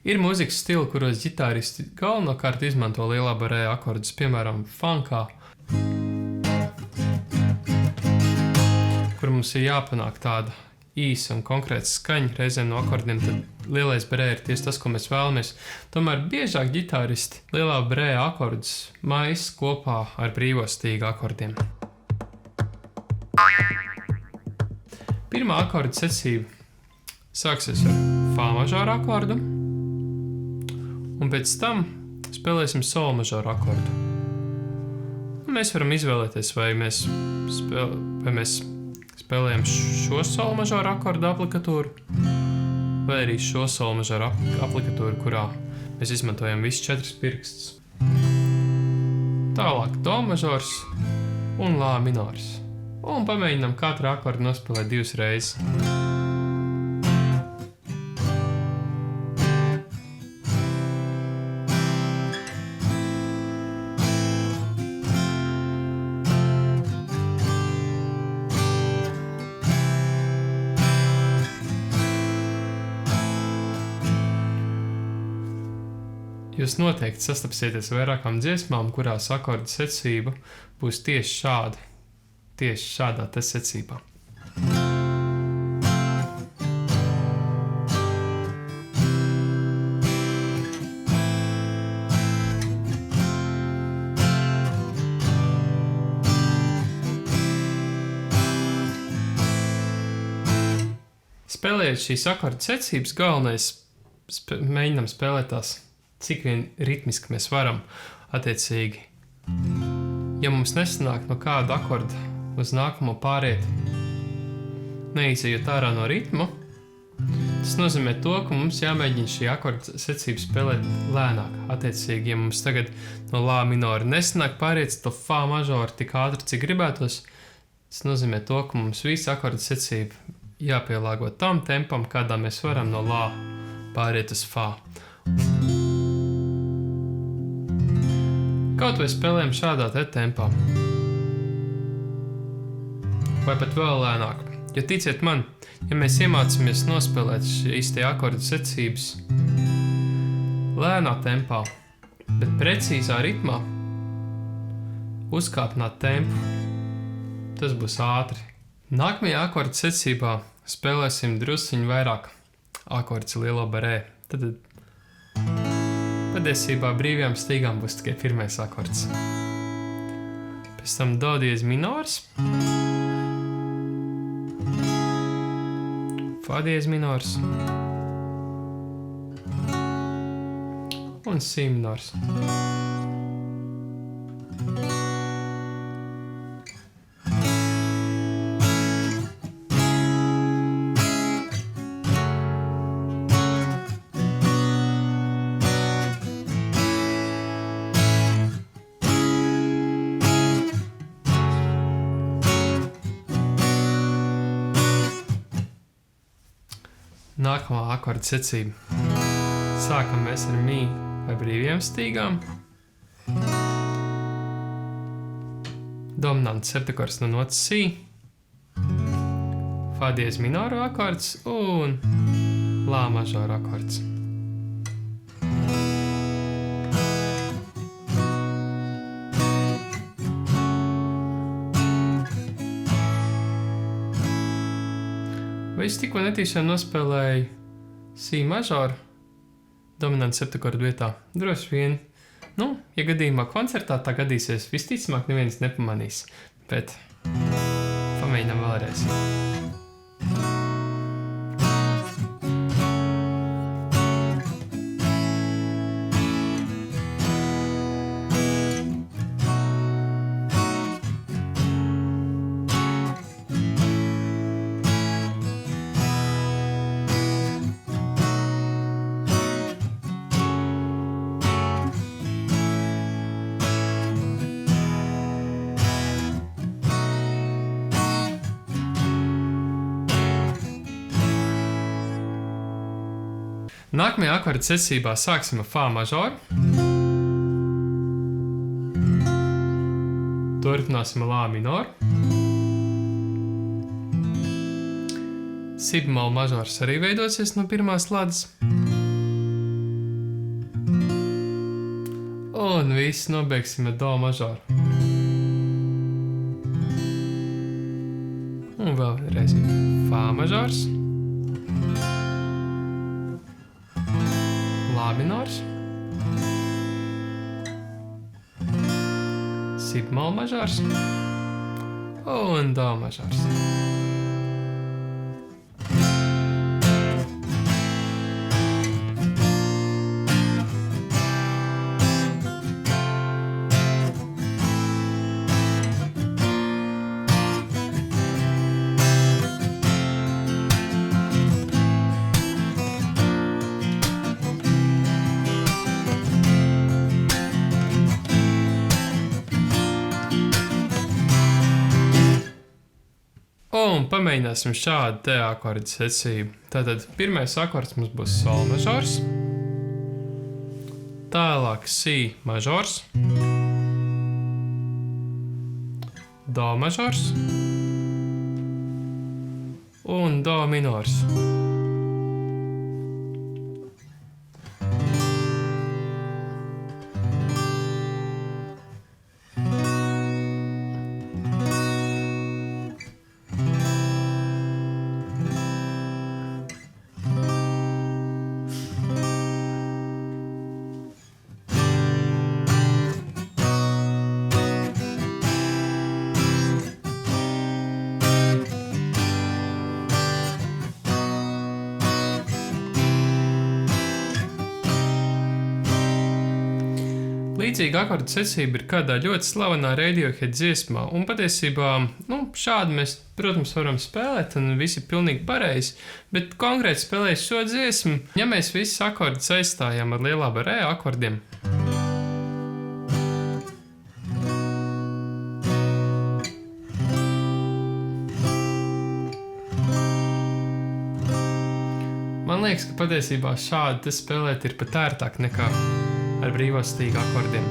Ir mūzikas stili, kuros ģitāristi galvenokārt izmanto lielā barē akordus, piemēram, funkā, kur mums ir jāpanāk tāda īsa un konkrēta skaņa reizēm no akordiem, tad lielais barē ir tieši tas, ko mēs vēlamies. Tomēr biežāk ģitāristi lielā barē akordus maisa kopā ar brīvo stīgu akordiem. Pirmā akorda secība sāksies ar fā mažoru akordu, un pēc tam spēlēsim sol mažoru akordu. Mēs varam izvēlēties, vai mēs spēlējam šo sol mažoru akordu aplikatūru, vai arī šo sol mažoru aplikatūru, kurā mēs izmantojam visus 4 pirkstus. Tālāk do mažors un lā minors. Un pamēģinām katru akordu nospēlēt 2 reizes. Jūs noteikti sastapsieties vairākām dziesmām, kurās akordu secība būs tieši šādā secībā. Spēlējot šīs akordu secības, galvenais mēģinām spēlēt tās, cik vien ritmiski mēs varam. Attiecīgi, ja mums nesanāk no kāda akorda uz nākamo pāriet, neizejot ārā no ritma, tas nozīmē to, ka mums jāmēģina šī akorda secība spēlēt lēnāk. Attiecīgi, ja mums tagad no lā minora nesanāk pāriet to fā mažoru tik ātri, cik gribētos, tas nozīmē to, ka mums visa akorda secība jāpielāgo tam tempam, kādā mēs varam no lā pāriet uz fā. Kaut vai spēlējam šādā tempā. Vai pat vēl lēnāk. Jo ticiet man, ja mēs iemācāmies nospēlēt šīs akordu secības lēnā tempā, bet precīzā ritmā, uzkāpināt tempu, tas būs ātri. Nākamajā akordu secībā spēlēsim drusciņu vairāk akordus lielo barē. Tad patiesībā brīvajām stīgām būs tikai pirmais akords. Pēc tam do diez minors, fā diez minors un si minors. Nākamā akorda secība. Sākam mēs ar mī vai brīvajām stīgām. Dominants septakords no notas si. Fā diez minoru akords un lā mažoru akords. Vai es tikko netīšām nospēlēju si mažoru dominants septakordu vietā? Droši vien. Ja gadījumā koncertā tā gadīsies, visticamāk neviens nepamanīs. Bet pamēģinām vēlreiz. Nākamajā akorda secībā sāksim ar fā mažoru. Turpināsim ar lā minoru. Si bemol mažors arī veidosies no pirmās ladas. Un viss nobeigsim ar do mažoru. Un vēl vienreiz fā mažors. Lā minors. Si bemol mažors. Un do mažors. Un pamēģināsim šādu te akordu secību. Tātad pirmais akords mums būs sol mažors, tālāk si mažors, do mažors un do minors. Līdzīga akordu secība ir kādā ļoti slavenā Radiohead dziesmā, un patiesībā, šādi mēs, protams, varam spēlēt, un visi ir pilnīgi pareizi, bet konkrēti spēlējot šo dziesmu, ja mēs visus akordus aizstājam ar lielā barē akordiem, man liekas, ka patiesībā šādi te spēlēt ir pat ērtāk nekā ar brīvostīgu akordiem.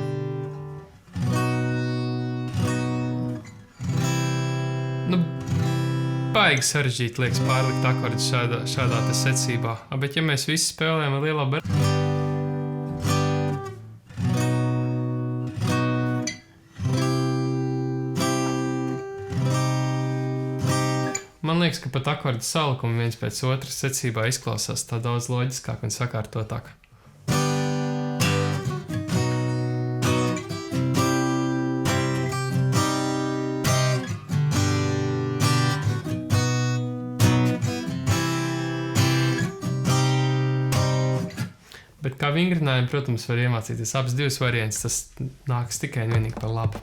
Baigi sarežģīti liekas pārlikt akordus šādā te secībā, bet ja mēs visi spēlējam ar lielā barē, man liekas, ka pat akordu salikumi viens pēc otras secībā izklausās tā daudz loģiskāk un sakārtotāk. Bet kā vingrinājumu, protams, var iemācīties abas divas variantus, tas nāks tikai un vienīgi par labu.